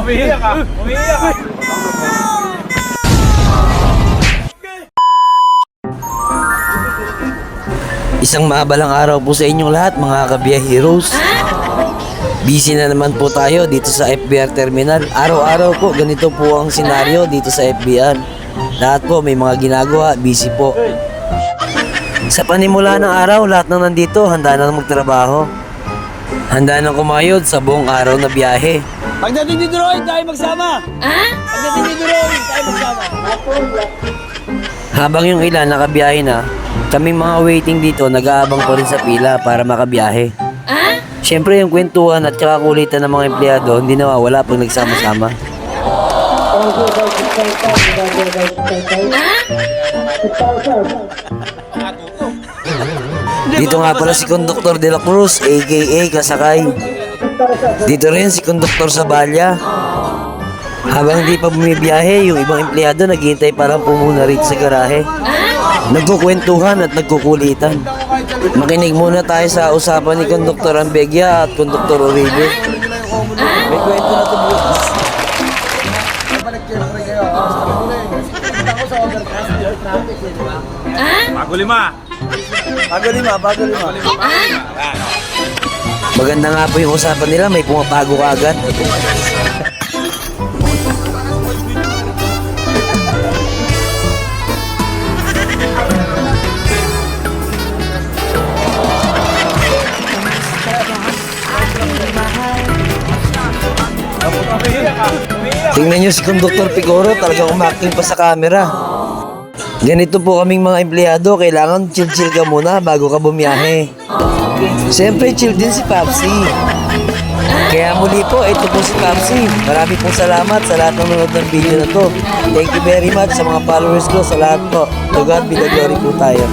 Umiiyak ka. Umiiyak ka. Isang maabalang araw po sa inyong lahat mga Kabiya Heroes. Busy na naman po tayo dito sa FBR Terminal. Araw-araw po ganito po ang senaryo dito sa FBR. Lahat po may mga ginagawa, busy po. Sa panimula ng araw, lahat ng nandito handa na magtrabaho. Handa na kumayod sa buong araw na biyahe. Pagdating ni Droid, tayo magsama. Pagdating ni Droid, tayo magsama. Habang yung ilan nakabiyahe na, kaming mga waiting dito nag-aabang pa rin sa pila para makabiyahe. Siyempre yung kwentuhan at saka kulitan ng mga empleyado hindi nawawala pag nagsama-sama. Dito nga pala si Conductor De La Cruz aka Kasakay. Dito rin si Conductor Sabalya. Habang hindi pa bumibiyahe, yung ibang empleyado naghihintay parang pumuna rito sa garahe. Nagkukwentuhan at nagkukulitan. Makinig muna tayo sa usapan ni Conductor Ambegya at Conductor Uribe. May kwento na ito bukas. Bago lima. Maganda nga po yung usapan nila, may pumapago ka agad. Tingnan nyo si Conductor Picoro, talagang umaking pa sa camera. Ganito po kaming mga empleyado, kailangan chill-chill ka muna bago ka bumiyahe. Siyempre chill din si Papsi. Kaya muli po, ito po si Papsi. Marami pong salamat sa lahat ng nanonood ng video na to. Thank you very much sa mga followers ko, sa lahat po. To God be the glory po tayo.